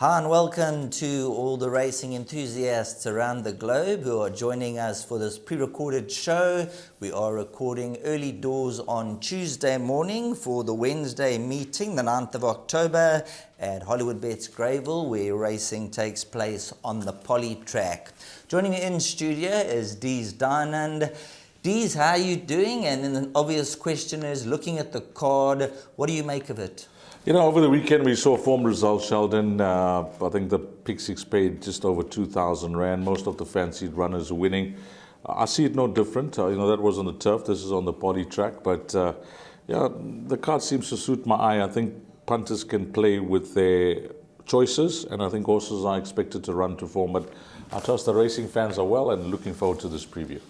Hi and welcome to all the racing enthusiasts around the globe who are joining us for this pre-recorded show. We are recording early doors on Tuesday morning for the Wednesday meeting, the 9th of October at Hollywoodbets Greyville, where racing takes place on the poly track. Joining me in studio is Dees Dynand. Dees, how are you doing? And then the obvious question is, looking at the card, what do you make of it? You know, over the weekend we saw form results, Sheldon. I think the Pick Six paid just over 2,000 Rand. Most of the fancied runners are winning. I see it no different. That was on the turf. This is on the poly track. But, the card seems to suit my eye. I think punters can play with their choices, and I think horses are expected to run to form. But I trust the racing fans are well and looking forward to this preview.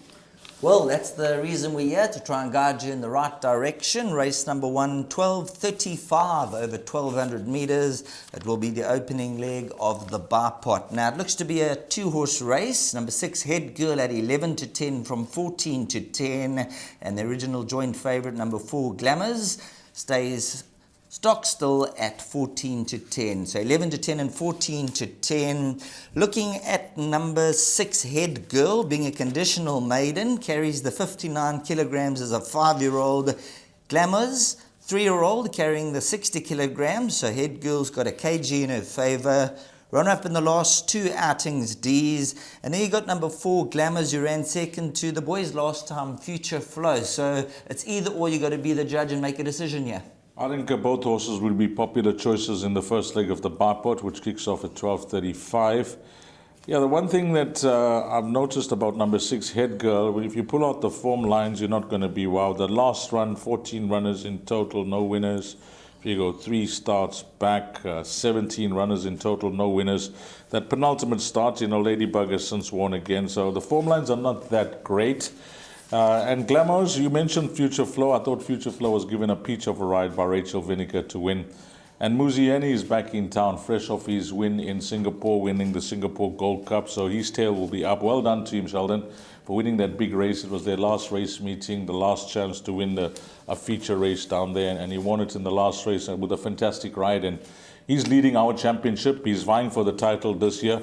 Well, that's the reason we're here, to try and guide you in the right direction. Race number 1, 12:35 over 1,200 meters. It will be the opening leg of the bipot. Now, it looks to be a two-horse race. Number 6, Head Girl at 11 to 10 from 14 to 10. And the original joint favourite, number 4, Glamours, stays stock still at 14 to 10. So 11 to 10 and 14 to 10. Looking at number 6, Head Girl, being a conditional maiden, carries the 59 kilograms as a 5-year-old. Glamours, 3-year-old, carrying the 60 kilograms. So Head Girl's got a kg in her favour. Run up in the last 2 outings, D's. And then you got number 4, Glamours, who ran second to the boys last time, Future Flow. So it's either or. You got to be the judge and make a decision here. I think both horses will be popular choices in the first leg of the bipot, which kicks off at 12:35. Yeah, the one thing that I've noticed about number 6, Head Girl, if you pull out the form lines, you're not going to be wow. The last run, 14 runners in total, no winners. If you go 3 starts back, 17 runners in total, no winners. That penultimate start, Ladybug has since won again. So the form lines are not that great. And Glamours, you mentioned Future Flow. I thought Future Flow was given a peach of a ride by Rachel Vinegar to win. And Muzieni is back in town, fresh off his win in Singapore, winning the Singapore Gold Cup. So his tail will be up. Well done to him, Sheldon, for winning that big race. It was their last race meeting, the last chance to win a feature race down there. And he won it in the last race with a fantastic ride. And he's leading our championship. He's vying for the title this year.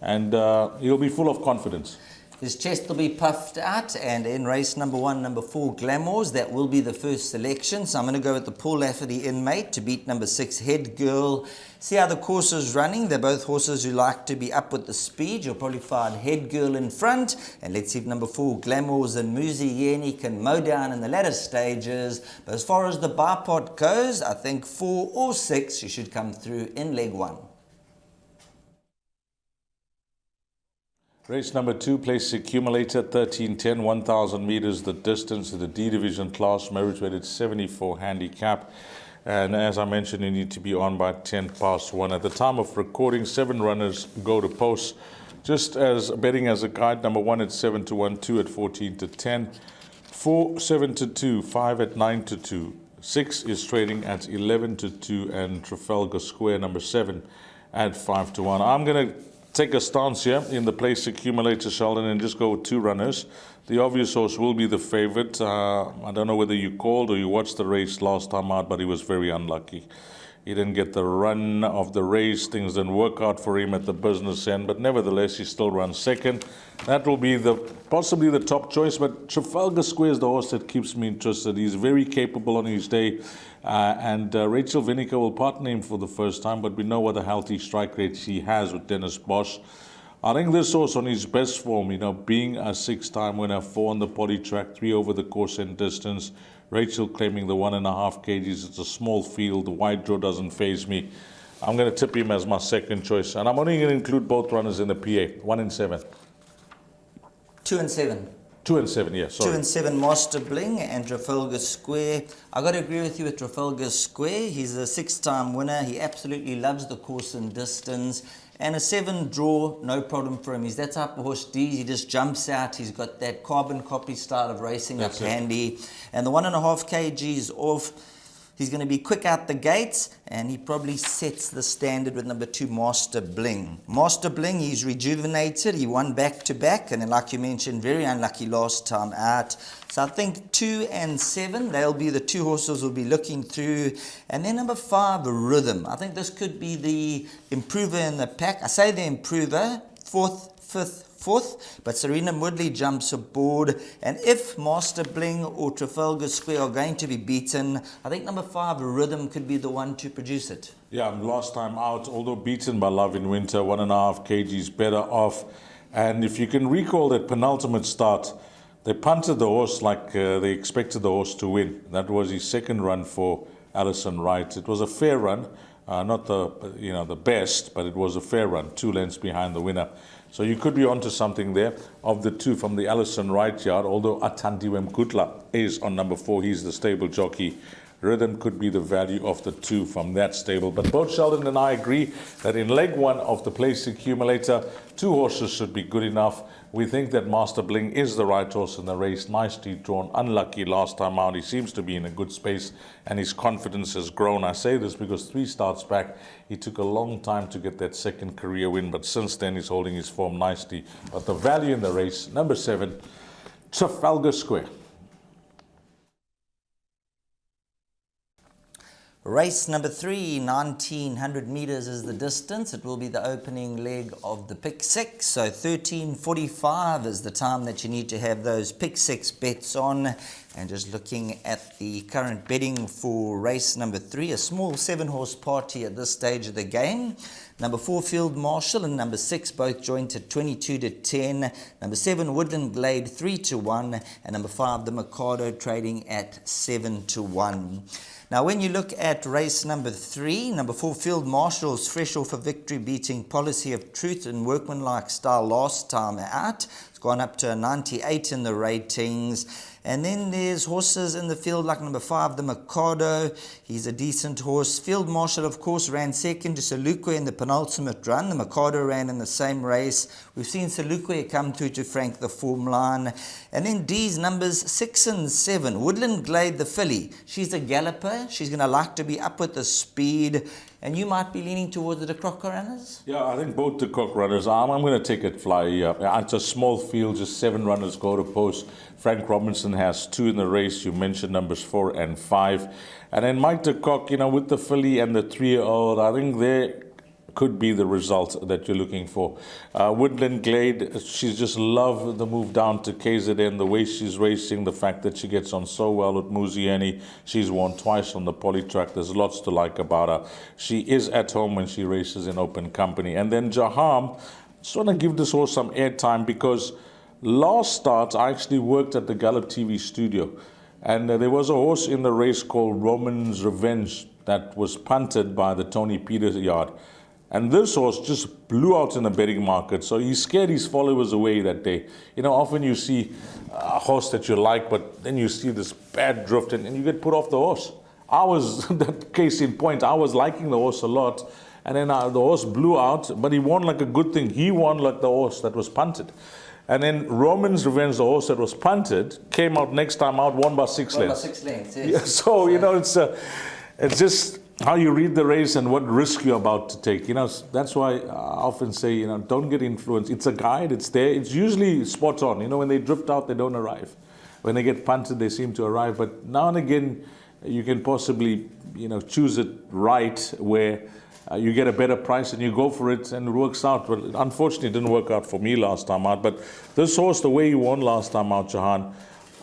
And he'll be full of confidence. His chest will be puffed out, and in race number 1, number 4, Glamours, that will be the first selection. So I'm going to go with the Paul Lafferty inmate to beat number 6, Head Girl. See how the course is running. They're both horses who like to be up with the speed. You'll probably find Head Girl in front, and let's see if number 4, Glamours and Muzieni can mow down in the latter stages. But as far as the bipot goes, I think 4 or 6 you should come through in leg 1. Race number 2, place accumulator, 13:10, 1,000 meters, the distance to the D division class, merit weighted 74 handicap. And as I mentioned, you need to be on by 10 past 1. At the time of recording, 7 runners go to post. Just as betting as a guide, number 1 at 7 to 1, 2 at 14 to 10, 4, 7 to 2, 5 at 9 to 2, 6 is trading at 11 to 2, and Trafalgar Square, number 7 at 5 to 1. I'm going to take a stance here in the place accumulator, Sheldon, and just go with 2 runners. The obvious horse will be the favorite. I don't know whether you called or you watched the race last time out, but he was very unlucky. He didn't get the run of the race. Things didn't work out for him at the business end, but nevertheless, he still runs second. That will be possibly the top choice, but Trafalgar Square is the horse that keeps me interested. He's very capable on his day, and Rachel Vinegar will partner him for the first time, but we know what a healthy strike rate he has with Dennis Bosch. I think this horse on his best form, being a 6-time winner, 4 on the poly track, 3 over the course and distance. Rachel claiming the 1.5 kgs. It's a small field. The wide draw doesn't faze me. I'm going to tip him as my second choice. And I'm only going to include both runners in the PA. 1 and 7. 2 and 7. 2 and 7, yeah, sorry. 2 and 7, Master Bling and Trafalgar Square. I got to agree with you with Trafalgar Square. He's a 6-time winner. He absolutely loves the course and distance. And a 7 draw, no problem for him. He's that type of horse, D. He just jumps out. He's got that carbon copy style of racing up handy. And the 1.5 kgs off. He's going to be quick out the gates, and he probably sets the standard with number 2, Master Bling. Master Bling, he's rejuvenated. He won back-to-back, and then, like you mentioned, very unlucky last time out. So I think 2 and 7, they'll be the 2 horses we'll be looking through. And then number 5, Rhythm. I think this could be the improver in the pack. I say the improver, 4th, 5th, 4th, but Serena Woodley jumps aboard, and if Master Bling or Trafalgar Square are going to be beaten, I think number 5, Rhythm, could be the one to produce it. Yeah, last time out, although beaten by Love in Winter, 1.5 kgs better off. And if you can recall that penultimate start, they punted the horse like they expected the horse to win. That was his second run for Alison Wright. It was a fair run, not the best, but it was a fair run, 2 lengths behind the winner. So you could be onto something there. Of the 2 from the Alison Wright yard, although Athandiwe Mkutla is on number 4, he's the stable jockey. Rhythm could be the value of the 2 from that stable. But both Sheldon and I agree that in leg 1 of the place accumulator, 2 horses should be good enough. We think that Master Bling is the right horse in the race. Nicely drawn, unlucky last time out. He seems to be in a good space, and his confidence has grown. I say this because 3 starts back, he took a long time to get that second career win, but since then he's holding his form nicely. But the value in the race, number 7, Trafalgar Square. Race number 3, 1900 meters is the distance. It will be the opening leg of the pick 6. So 13:45 is the time that you need to have those pick 6 bets on. And just looking at the current betting for race number 3, a small 7-horse party at this stage of the game. Number 4, Field Marshal, and number 6 both joint at 22-10. Number 7, Woodland Glade, 3-1. And number 5, the Mikado, trading at 7-1. Now, when you look at race number 3, number 4, Field Marshal's fresh off a victory, beating Policy of Truth and Workmanlike Style last time out. It's gone up to a 98 in the ratings. And then there's horses in the field like number 5, the Mikado. He's a decent horse. Field Marshal, of course, ran second to Salukwe in the penultimate run. The Mikado ran in the same race. We've seen Salukwe come through to Frank the form line. And then D's numbers 6 and 7. Woodland Glade, the filly. She's a galloper. She's going to like to be up with the speed. And you might be leaning towards the Croc runners? Yeah, I think both the Croc runners. I'm going to take it fly here. It's a small field, just 7 runners go to post. Frank Robinson has 2 in the race. You mentioned numbers 4 and 5. And then Mike the Cock, with the filly and the 3-year-old, I think there could be the result that you're looking for. Woodland Glade, she's just loved the move down to KZN, the way she's racing, the fact that she gets on so well with Muzieni. She's won twice on the poly track. There's lots to like about her. She is at home when she races in open company. And then Jaham, just want to give this horse some airtime because last start I actually worked at the Gallop TV studio. And there was a horse in the race called Roman's Revenge that was punted by the Tony Peters yard. And this horse just blew out in the betting market. So he scared his followers away that day. Often you see a horse that you like, but then you see this bad drift and you get put off the horse. I was, that case in point, I was liking the horse a lot. And then the horse blew out, but he won like a good thing. He won like the horse that was punted. And then Roman's Revenge, the horse that was punted, came out next time out, won by 6 lengths. By 6 lengths, yes. Yeah, so, it's just how you read the race and what risk you're about to take. That's why I often say, don't get influenced. It's a guide, it's there. It's usually spot on. When they drift out, they don't arrive. When they get punted, they seem to arrive. But now and again, you can possibly, choose it right where you get a better price and you go for it and it works out. But unfortunately, it didn't work out for me last time out. But this horse, the way he won last time out, Jahan,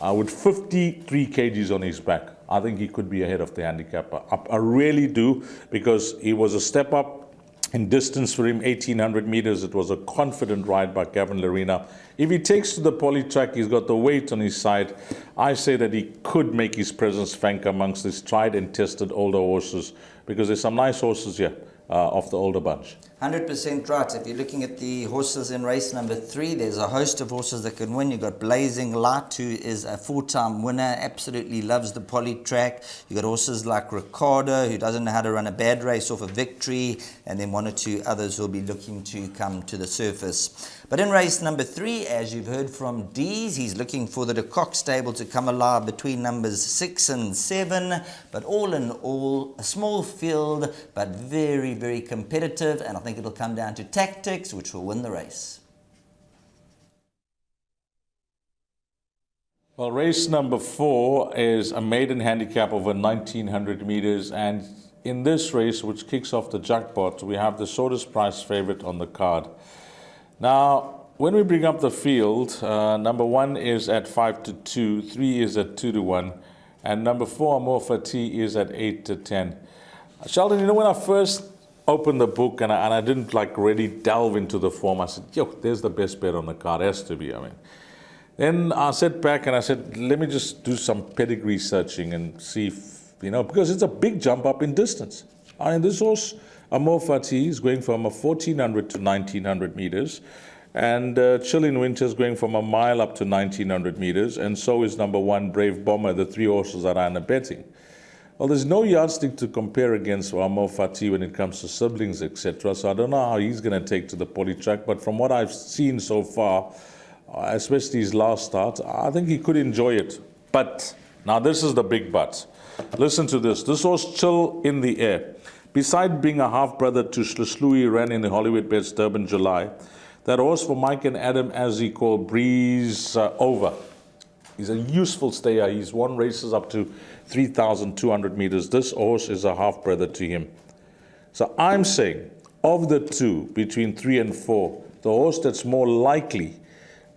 with 53 kgs on his back, I think he could be ahead of the handicapper. I really do, because he was a step up in distance for him, 1800 meters. It was a confident ride by Gavin Larena. If he takes to the poly track, he's got the weight on his side. I say that he could make his presence frank amongst these tried and tested older horses, because there's some nice horses here of the older bunch. 100% right. If you're looking at the horses in race number 3, there's a host of horses that can win. You've got Blazing Light, who is a 4-time winner, absolutely loves the poly track. You've got horses like Ricardo, who doesn't know how to run a bad race off a victory, and then 1 or 2 others who will be looking to come to the surface. But in race number 3, as you've heard from Dees, he's looking for the De Kock stable to come alive between numbers 6 and 7. But all in all, a small field, but very, very competitive. And I think it'll come down to tactics, which will win the race. Well, race number 4 is a maiden handicap over 1,900 meters. And in this race, which kicks off the jackpot, we have the shortest price favorite on the card. Now, when we bring up the field, number 1 is at 5-2, 3 is at 2-1, and number 4, Amorfa T, is at 8-10. Sheldon, you know, when I first opened the book and I didn't like really delve into the form, I said, yo, there's the best bet on the card, has to be, I mean. Then I sat back and I said, let me just do some pedigree searching and see if, you know, because it's a big jump up in distance. I mean, this horse, Amorfa T, is going from 1,400 to 1,900 meters, and Chill in Winter is going from a mile up to 1,900 meters, and so is number 1, Brave Bomber, the 3 horses that are in the betting. Well, there's no yardstick to compare against Amorfa T when it comes to siblings, etc. So I don't know how he's going to take to the poly track, but from what I've seen so far, especially his last start, I think he could enjoy it. But now this is the big but. Listen to this. This horse, Chill in the Air, beside being a half-brother to Shlushlui, ran in the Hollywoodbets Durban July. That horse for Mike and Adam, as he called, Breeze Over. He's a useful stayer. He's won races up to 3,200 meters. This horse is a half-brother to him. So I'm saying, of the 2, between 3 and 4, the horse that's more likely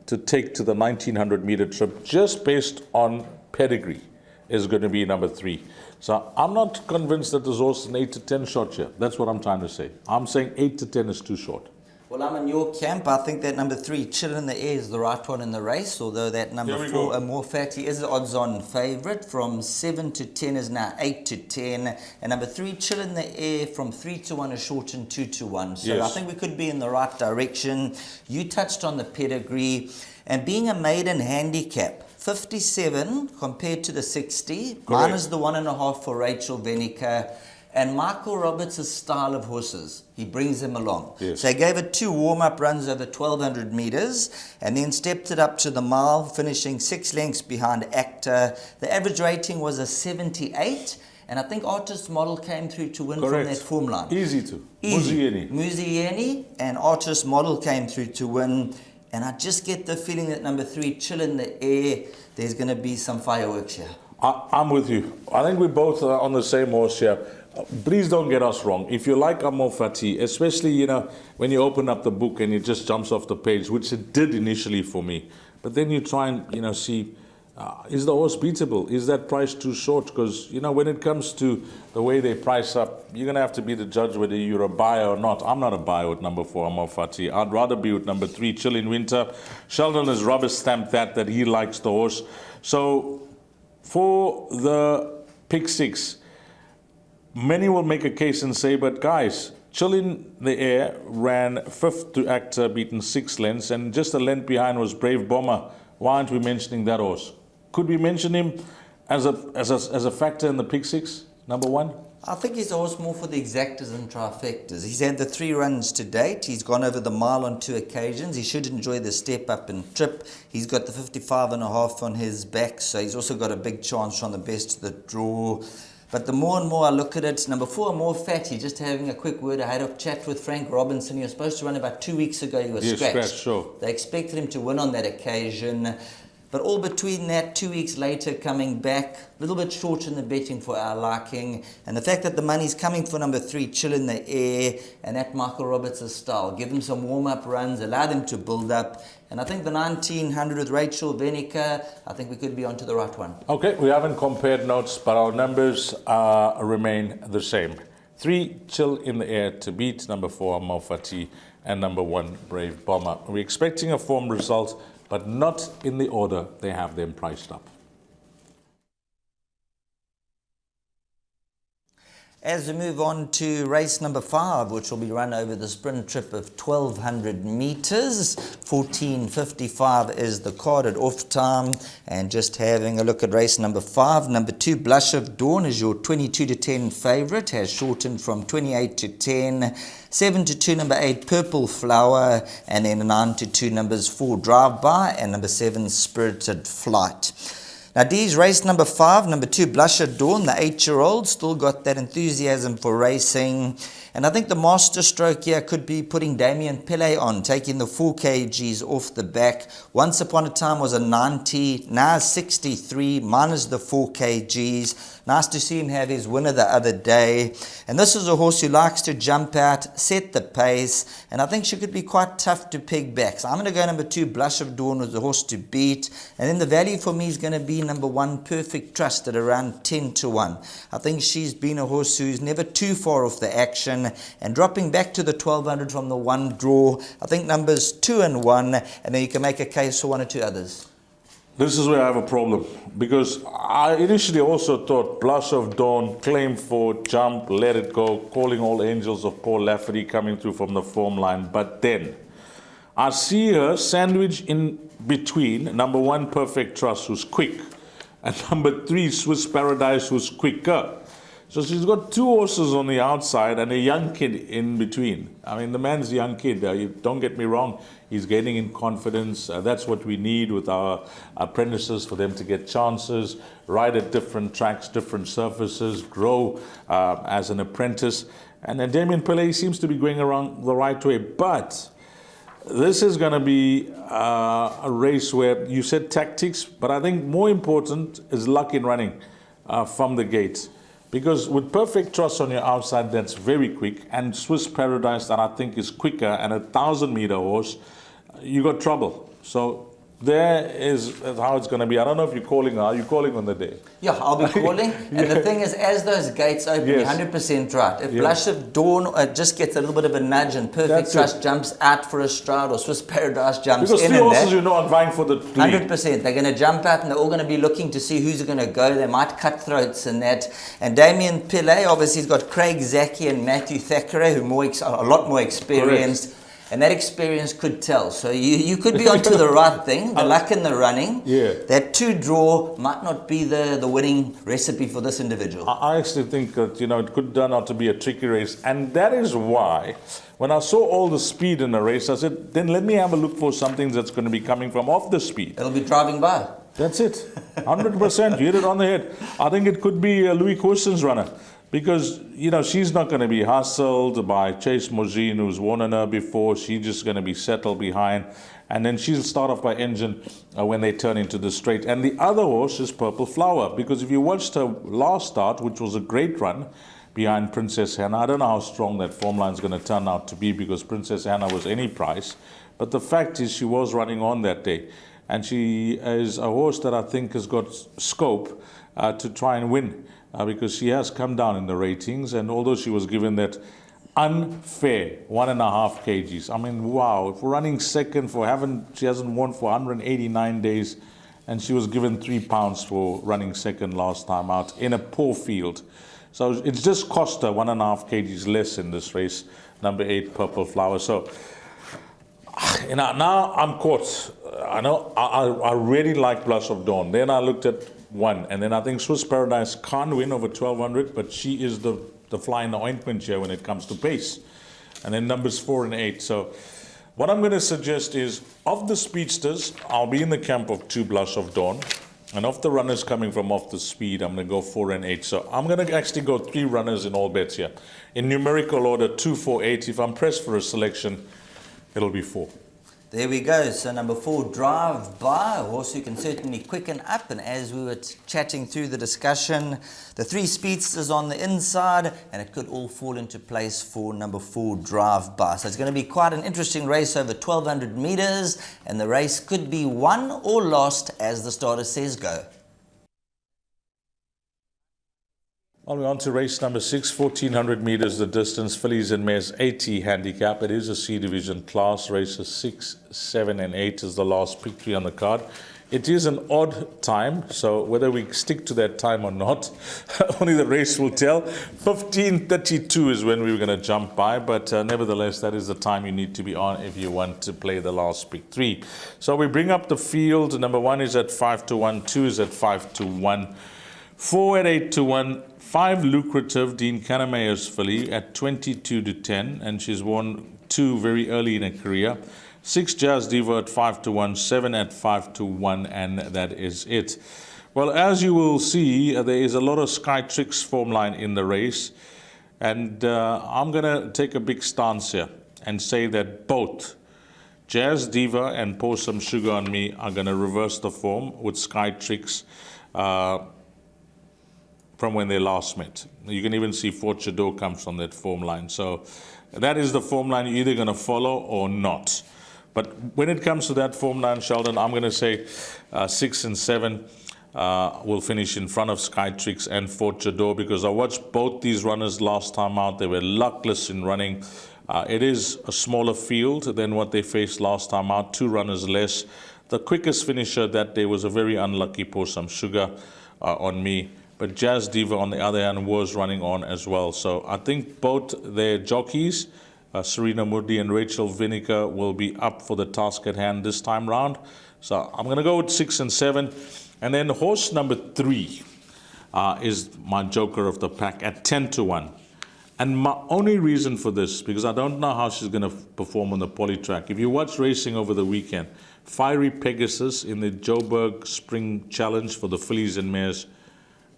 to take to the 1,900-meter trip, just based on pedigree, is going to be number 3. So I'm not convinced that this horse is an 8-10 shot here. That's what I'm trying to say. I'm saying 8-10 is too short. Well, I'm in your camp. I think that number 3, Chill in the Air, is the right one in the race, although that number 4, Amorfa T, is the odds-on favourite. From 7-10 is now 8-10. And number 3, Chill in the Air, from 3-1 is shortened 2-1. So yes, I think we could be in the right direction. You touched on the pedigree. And being a maiden handicap, 57 compared to the 60. Correct. Mine is the 1.5 for Rachel Venica. And Michael Roberts' style of horses, he brings them along. Yes. So he gave it 2 warm-up runs over 1,200 meters and then stepped it up to the mile, finishing 6 lengths behind Actor. The average rating was a 78. And I think Artist Model came through to win. Correct. From that form line. Easy to. Muzieni and Artist Model came through to win. And I just get the feeling that number 3, Chill in the Air, there's going to be some fireworks here. I'm with you. I think we both are on the same horse here. Please don't get us wrong. If you like Amorfa T, especially, you know, when you open up the book and it just jumps off the page, which it did initially for me, but then you try and, you know, see, is the horse beatable? Is that price too short? Because, you know, when it comes to the way they price up, you're going to have to be the judge whether you're a buyer or not. I'm not a buyer with number 4, Amorfa T. I'd rather be with number 3, Chill in Winter. Sheldon has rubber stamped that he likes the horse. So for the pick 6, many will make a case and say, but guys, Chill in the Air ran 5th to Actor, beaten 6 lengths, and just a length behind was Brave Bomber. Why aren't we mentioning that horse? Could we mention him as a factor in the pick 6, number 1? I think he's a horse more for the exactors and trifectas. He's had the 3 runs to date. He's gone over the mile on 2 occasions. He should enjoy the step up and trip. He's got the 55.5 on his back, so he's also got a big chance from the best of the draw. But the more and more I look at it, number 4, Amorfa T, just having a quick word. I had a chat with Frank Robinson. He was supposed to run about 2 weeks ago. He was scratched. Sure. They expected him to win on that occasion. But all between that, 2 weeks later, coming back, a little bit short in the betting for our liking. And the fact that the money's coming for number 3, Chill in the Air, and that Michael Roberts' style. Give him some warm-up runs, allow them to build up. And I think the 1,900 with Rachel Venica, I think we could be onto the right one. Okay, we haven't compared notes, but our numbers remain the same. 3, Chill in the Air to beat, number 4, Amorfa T, and number 1, Brave Bomber. We're expecting a form result, but not in the order they have them priced up. As we move on to race number 5, which will be run over the sprint trip of 1,200 meters, 14:55 is the carded off time. And just having a look at race number 5, number 2, Blush of Dawn is your 22-10 favorite, has shortened from 28-10. 7-2, number 8, Purple Flower, and then 9-2, numbers 4, Drive By, and number 7, Spirited Flight. Now, D's race number 5, number 2, Blush of Dawn, the 8-year-old, still got that enthusiasm for racing. And I think the master stroke here could be putting Damien Pele on, taking the 4 kgs off the back. Once upon a time was a 90, now 63, minus the 4 kgs. Nice to see him have his winner the other day. And this is a horse who likes to jump out, set the pace, and I think she could be quite tough to peg back. So I'm going to go number 2, Blush of Dawn, with the horse to beat. And then the value for me is going to be number 1, Perfect Trust, at around 10-1. I think she's been a horse who's never too far off the action, and dropping back to the 1,200 from the 1 draw. I think numbers 2 and 1, and then you can make a case for 1 or 2 others. This is where I have a problem, because I initially also thought Blush of Dawn, claim for, jump, let it go, calling all angels of Paul Lafferty coming through from the form line. But then I see her sandwich in between number 1, Perfect Trust, who's quick, and number 3, Swiss Paradise, who's quicker. So she's got 2 horses on the outside and a young kid in between. I mean, the man's a young kid. Don't get me wrong. He's gaining in confidence. That's what we need with our apprentices, for them to get chances, ride at different tracks, different surfaces, grow as an apprentice. And then Damien Pele seems to be going around the right way. But this is going to be a race where you said tactics, but I think more important is luck in running from the gate. Because with Perfect Trust on your outside, that's very quick, and Swiss Paradise, that I think is quicker, and a 1,000-meter horse, you got trouble. So there is how it's going to be. I don't know if you're calling. Are you calling on the day? Yeah, I'll be calling. And the thing is, as those gates open, you're 100% right. If Blush of Dawn just gets a little bit of a nudge and Perfect Trust jumps out for a stride, or Swiss Paradise jumps because in, three horses, are vying for the lead. 100%. They're going to jump out, and they're all going to be looking to see who's going to go. They might cut throats and that. And Damien Pele, obviously, he's got Craig Zaki and Matthew Thackeray, who are a lot more experienced. Correct. And that experience could tell. So you could be onto the right thing, the luck in the running. Yeah. That 2 draw might not be the winning recipe for this individual. I actually think that, it could turn out to be a tricky race. And that is why, when I saw all the speed in the race, I said, then let me have a look for something that's going to be coming from off the speed. It'll be driving by. That's it. 100%. You hit it on the head. I think it could be Louis Courson's runner. Because, she's not going to be hustled by Chase Mozine, who's won on her before. She's just going to be settled behind. And then she'll start off by engine when they turn into the straight. And the other horse is Purple Flower. Because if you watched her last start, which was a great run behind Princess Hannah, I don't know how strong that form line is going to turn out to be, because Princess Hannah was any price. But the fact is, she was running on that day. And she is a horse that I think has got scope to try and win. Because she has come down in the ratings, and although she was given that unfair 1.5 kgs, I mean, wow, if running second she hasn't won for 189 days, and she was given £3 for running second last time out in a poor field. So it's just cost her 1.5 kgs less in this race, number 8, Purple Flower. So, now I'm caught. I really like Blush of Dawn. Then I looked at 1, and then I think Swiss Paradise can't win over 1,200, but she is the fly in the ointment here when it comes to pace. And then numbers 4 and 8. So what I'm going to suggest is, of the speedsters, I'll be in the camp of 2, Blush of Dawn. And of the runners coming from off the speed, I'm going to go 4 and 8. So I'm going to actually go 3 runners in all bets here. In numerical order, 2, 4, 8. If I'm pressed for a selection, it'll be 4. There we go. So number 4, Drive By, a horse who can certainly quicken up. And as we were chatting through the discussion, the 3 speedsters on the inside, and it could all fall into place for number 4, Drive By. So it's going to be quite an interesting race over 1,200 meters, and the race could be won or lost as the starter says go. Well, we're on to race number 6, 1,400 meters, the distance, fillies and mares 80 handicap. It is a C division class. Races 6, 7 and 8 is the last pick 3 on the card. It is an odd time, so whether we stick to that time or not, only the race will tell. 15:32 is when we were going to jump by, but nevertheless, that is the time you need to be on if you want to play the last big three. So we bring up the field. Number 1 is at 5-1, 2 is at 5-1, 4 at 8-1, 5 lucrative Dean Kanemayo's filly at 22-10, and she's won 2 very early in her career. 6 Jazz Diva at 5-1, 7 at 5-1, and that is it. Well, as you will see, there is a lot of Sky Tricks form line in the race, and I'm going to take a big stance here and say that both Jazz Diva and Pour Some Sugar on Me are going to reverse the form with Sky Tricks from when they last met. You can even see Fort Chador comes from that form line. So that is the form line you're either going to follow or not. But when it comes to that form line, Sheldon, I'm going to say 6 and 7 will finish in front of Sky Tricks and Fort Chador, because I watched both these runners last time out. They were luckless in running. It is a smaller field than what they faced last time out, 2 runners less. The quickest finisher that day was a very unlucky Pour Some Sugar on Me. But Jazz Diva, on the other hand, was running on as well. So I think both their jockeys, Serena Moody and Rachel Vinegar, will be up for the task at hand this time round. So I'm going to go with 6 and 7. And then horse number 3 is my joker of the pack at 10-1. And my only reason for this, because I don't know how she's going to perform on the poly track. If you watch racing over the weekend, Fiery Pegasus in the Joburg Spring Challenge for the fillies and mares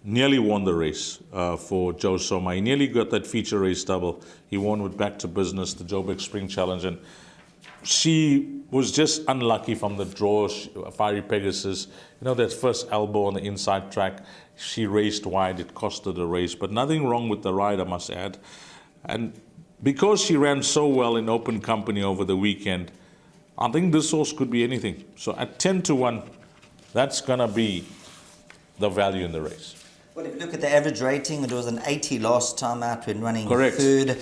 nearly won the race for Joe Soma. He nearly got that feature race double. He won with Back to Business, the Joburg Spring Challenge, and she was just unlucky from the draw. Fiery Pegasus, you know, that first elbow on the inside track, she raced wide. It cost her the race, but nothing wrong with the ride, I must add. And because she ran so well in open company over the weekend, I think this horse could be anything. So at 10-1, that's going to be the value in the race. Well, if you look at the average rating, it was an 80 last time out when running Correct. third.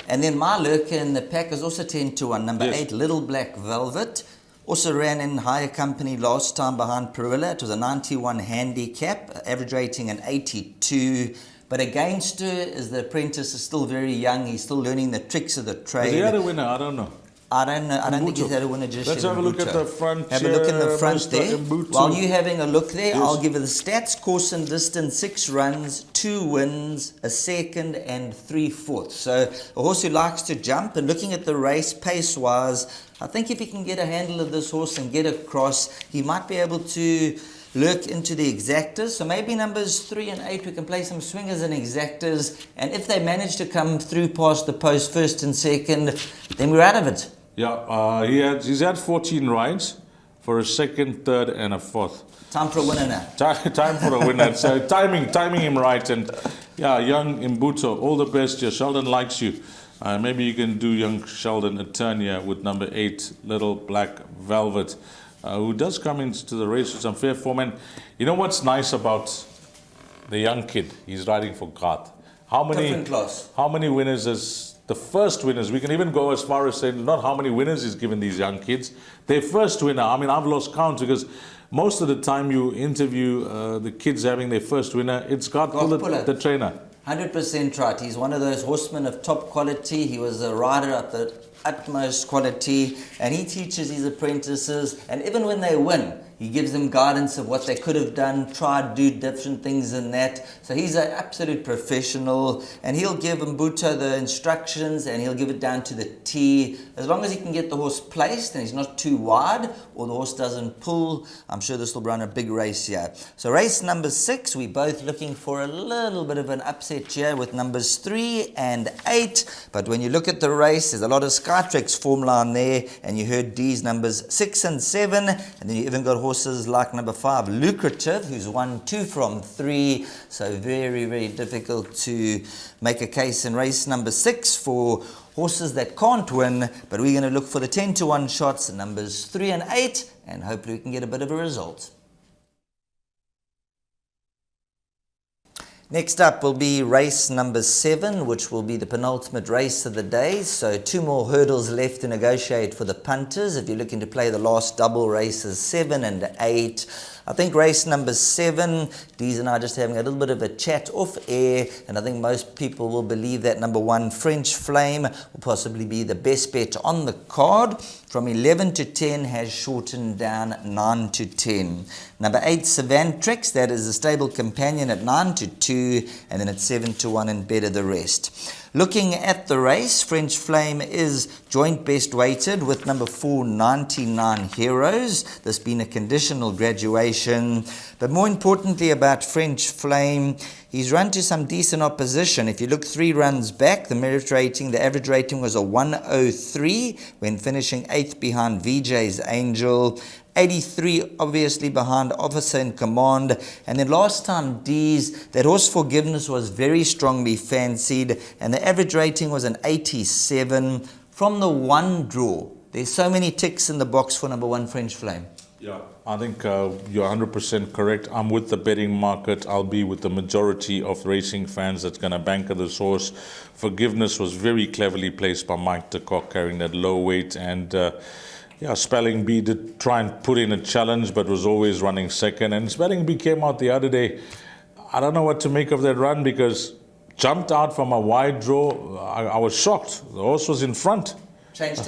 And then my lurker in the pack is also 10-1. Number Yes. 8, Little Black Velvet. Also ran in higher company last time behind Perilla. It was a 91 handicap, average rating an 82. But against her is the apprentice is still very young. He's still learning the tricks of the trade. Has he had a winner? I don't know. I don't know. I don't think he's had a winner just Let's yet. have a look at the front. Have a look in the front Mr. there. Mbutu. While you're having a look there, Yes. I'll give you the stats. Course and distance, 6 runs, 2 wins, a second and 3 fourths. So a horse who likes to jump, and looking at the race pace-wise, I think if he can get a handle of this horse and get across, he might be able to lurk into the exactors. So maybe numbers 3 and 8, we can play some swingers and exactors. And if they manage to come through past the post first and second, then we're out of it. Yeah, he's had 14 rides for a second, third, and a fourth. Time for a winner now. Time for a winner. So timing him right. And yeah, young Mbuto, all the best here. Sheldon likes you. Maybe you can do young Sheldon a turn here with number 8, Little Black Velvet, who does come into the race with some fair form. And you know what's nice about the young kid? He's riding for Garth. Different class. How many winners is the first winners? We can even go as far as saying not how many winners he's given these young kids. Their first winner. I mean, I've lost count because most of the time you interview the kids having their first winner, it's Garth Pullett, the trainer. 100% right. He's one of those horsemen of top quality. He was a rider at the utmost quality, and he teaches his apprentices, and even when they win, he gives them guidance of what they could have done, try to do different things in that. So he's an absolute professional, and he'll give Mbuto the instructions, and he'll give it down to the T. As long as he can get the horse placed and he's not too wide, or the horse doesn't pull, I'm sure this will run a big race here. So race number 6, we're both looking for a little bit of an upset here with numbers 3 and 8. But when you look at the race, there's a lot of Skytrax form line there, and you heard D's numbers 6 and 7, and then you even got horses like number 5, Lucrative, who's won 2 from 3. So very, very difficult to make a case in race number 6 for horses that can't win, but we're going to look for the 10-1 shots, numbers 3 and 8, and hopefully we can get a bit of a result. Next up will be race number 7, which will be the penultimate race of the day. So 2 more hurdles left to negotiate for the punters. If you're looking to play the last double races, 7 and 8. I think race number 7, Deez and I are just having a little bit of a chat off air, and I think most people will believe that number 1, French Flame, will possibly be the best bet on the card. From 11 to 10 has shortened down 9 to 10. Number 8, Savantrix, that is a stable companion at 9 to 2, and then at 7 to 1 and better the rest. Looking at the race, French Flame is joint best weighted with number 4, 99 Heroes. This being a conditional graduation. But more importantly about French Flame, he's run to some decent opposition. If you look 3 runs back, the merit rating, the average rating was a 103 when finishing 8th behind VJ's Angel. 83 obviously behind Officer in Command, and then last time Deez, that Horse Forgiveness was very strongly fancied, and the average rating was an 87 from the 1 draw. There's so many ticks in the box for number 1 French Flame. Yeah, I think you're 100% correct. I'm with the betting market. I'll be with the majority of racing fans that's going to banker this horse. Forgiveness was very cleverly placed by Mike de Kock, carrying that low weight, and Spelling Bee did try and put in a challenge, but was always running second. And Spelling Bee came out the other day. I don't know what to make of that run, because jumped out from a wide draw. I was shocked. The horse was in front. Changed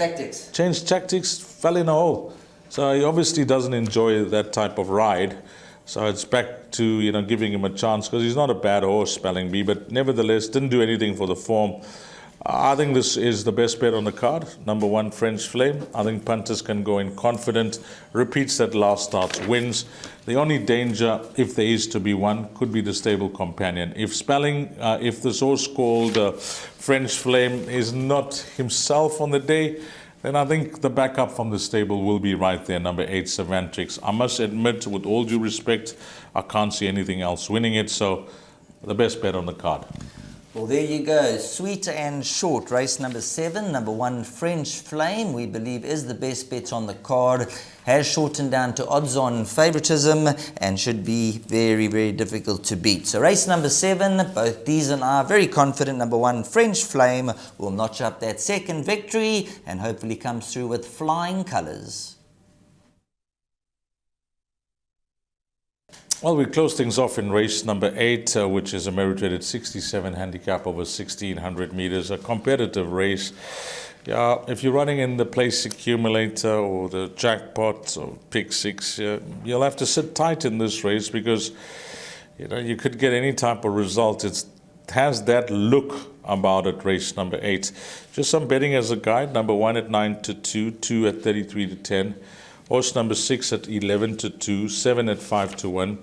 tactics, fell in a hole. So he obviously doesn't enjoy that type of ride. So it's back to giving him a chance, because he's not a bad horse, Spelling Bee, but nevertheless didn't do anything for the form. I think this is the best bet on the card. Number 1, French Flame. I think punters can go in confident. Repeats that last start, wins. The only danger, if there is to be one, could be the stable companion. If this horse called French Flame is not himself on the day, then I think the backup from the stable will be right there, number 8, Savantrix. I must admit, with all due respect, I can't see anything else winning it. So the best bet on the card. Well, there you go. Sweet and short. Race number 7, number 1, French Flame, we believe is the best bet on the card. Has shortened down to odds-on favoritism and should be very, very difficult to beat. So race number 7, both Deez and I are very confident number 1, French Flame, will notch up that second victory and hopefully comes through with flying colours. Well, we close things off in race number 8, which is a merit-rated 67 handicap over 1,600 meters, a competitive race. Yeah, if you're running in the place accumulator or the jackpot or pick 6, you'll have to sit tight in this race, because you could get any type of result. It has that look about it, race number 8. Just some betting as a guide. Number 1 at 9 to 2, 2 at 33 to 10. Horse number 6 at 11 to 2, 7 at 5 to 1,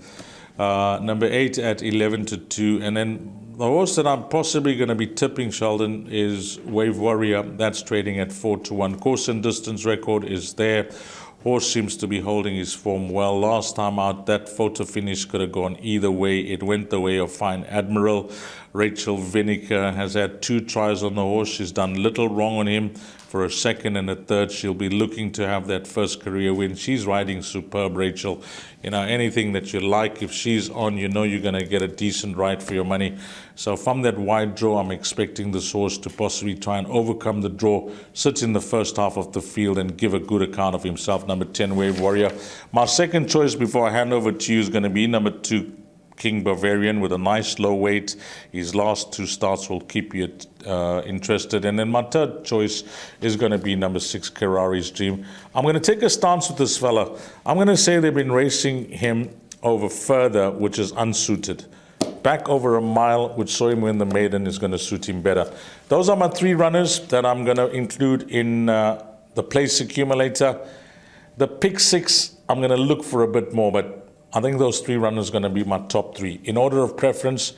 number 8 at 11 to 2, and then the horse that I'm possibly going to be tipping, Sheldon, is Wave Warrior. That's trading at 4 to 1. Course and distance record is there. Horse seems to be holding his form well. Last time out, that photo finish could have gone either way. It went the way of Fine Admiral. Rachel Vinegar has had 2 tries on the horse. She's done little wrong on him. For a second and a third, she'll be looking to have that first career win. She's riding superb, Rachel. Anything that you like, if she's on, you're going to get a decent ride for your money. So from that wide draw, I'm expecting this horse to possibly try and overcome the draw, sit in the first half of the field and give a good account of himself. Number 10, Wave Warrior. My second choice before I hand over to you is going to be number 2, King Bavarian, with a nice low weight. His last 2 starts will keep you interested. And then my third choice is going to be number 6, Kerari's Dream. I'm going to take a stance with this fella. I'm going to say they've been racing him over further, which is unsuited. Back over a mile, which saw him win the maiden, is going to suit him better. Those are my 3 runners that I'm going to include in the place accumulator. The pick 6, I'm going to look for a bit more, but I think those 3 runners are going to be my top 3. In order of preference,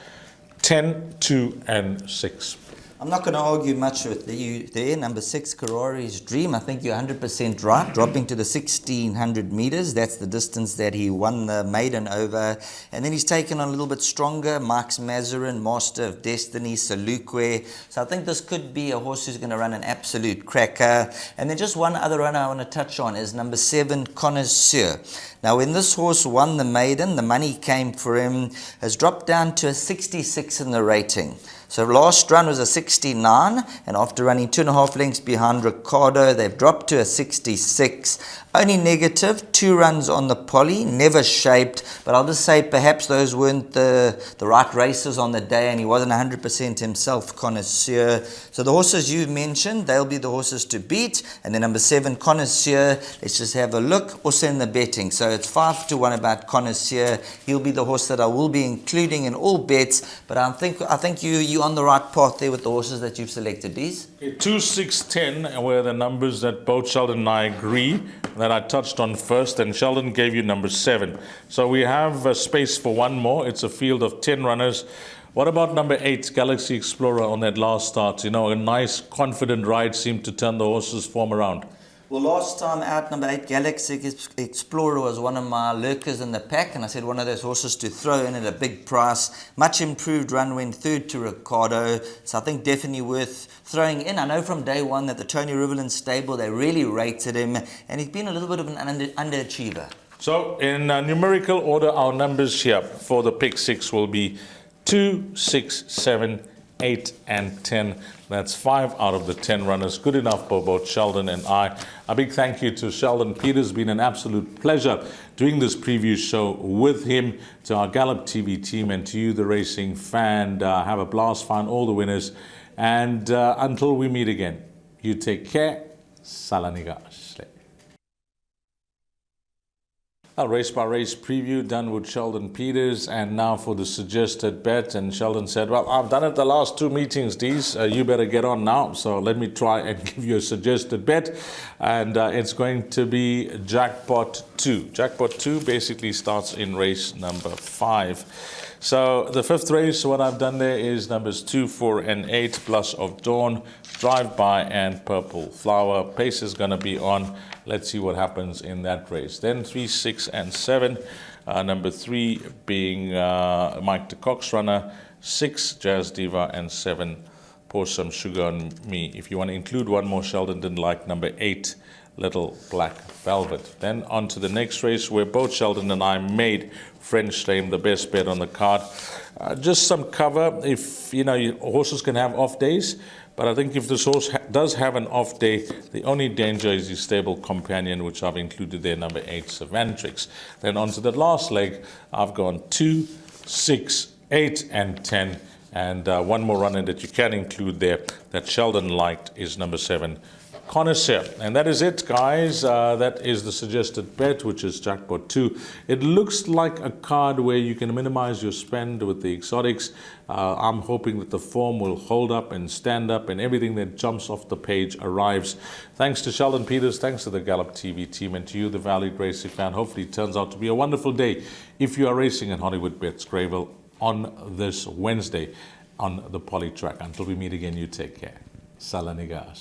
10, 2, and 6. I'm not going to argue much with you there. Number 6, Karori's Dream. I think you're 100% right. Dropping to the 1600 meters. That's the distance that he won the maiden over. And then he's taken on a little bit stronger. Marks Mazarin, Master of Destiny, Salukwe. So I think this could be a horse who's going to run an absolute cracker. And then just one other runner I want to touch on is number 7, Connoisseur. Now, when this horse won the maiden, the money came for him, has dropped down to a 66 in the rating. So last run was a 69, and after running 2.5 lengths behind Ricardo, they've dropped to a 66. Only negative, 2 runs on the poly, never shaped, but I'll just say perhaps those weren't the right races on the day, and he wasn't 100% himself, Connoisseur. So the horses you've mentioned, they'll be the horses to beat, and then number 7, Connoisseur, let's just have a look, also in the betting. So it's 5-1 about Connoisseur. He'll be the horse that I will be including in all bets, but I think you're on the right path there with the horses that you've selected, Dees. 2, 6, 10 were the numbers that both Sheldon and I agree that I touched on first, and Sheldon gave you number 7. So we have a space for one more. It's a field of 10 runners. What about number 8, Galaxy Explorer, on that last start? You know, a nice, confident ride seemed to turn the horse's form around. Well, last time out, number 8, Galaxy Explorer was one of my lurkers in the pack, and I said one of those horses to throw in at a big price. Much improved run, went 3rd to Ricardo, so I think definitely worth throwing in. I know from day one that the Tony Rivelin stable, they really rated him, and he's been a little bit of an underachiever. So in numerical order, our numbers here for the pick 6 will be 2, 6, 7, 8 and 10. That's 5 out of the 10 runners. Good enough for both Sheldon and I. A big thank you to Sheldon Peters. It's been an absolute pleasure doing this preview show with him, to our Gallop TV team, and to you, the racing fan. Have a blast, find all the winners. And until we meet again, you take care. Salaniga. A race by race preview done with Sheldon Peters, and now for the suggested bet. And Sheldon said, well, I've done it the last 2 meetings, Dees. You better get on now. So let me try and give you a suggested bet. And it's going to be Jackpot 2. Jackpot 2 basically starts in race number 5. So the 5th race, what I've done there is numbers 2, 4 and 8, Plus of Dawn, Drive By and Purple Flower. Pace is going to be on. Let's see what happens in that race. Then 3, 6 and 7. Number 3 being Mike the Cox Runner, 6 Jazz Diva and 7 Pour Some Sugar on Me. If you want to include one more, Sheldon didn't like number 8, Little Black Velvet. Then on to the next race, where both Sheldon and I made French Flame the best bet on the card. Just some cover. If you know, horses can have off days, but I think if this horse does have an off day, the only danger is his stable companion, which I've included there, number 8, Savantrix. Then on to the last leg, I've gone 2, 6, 8 and 10. And one more runner that you can include there that Sheldon liked is number 7, Connoisseur. And that is it, guys. That is the suggested bet, which is Jackpot 2. It looks like a card where you can minimize your spend with the exotics. I'm hoping that the form will hold up and stand up, and everything that jumps off the page arrives. Thanks to Sheldon Peters, thanks to the Gallop TV team, and to you, the valued racing fan. Hopefully it turns out to be a wonderful day if you are racing in Hollywoodbets Greyville on this Wednesday on the Poly track. Until we meet again, you take care. Salaniga.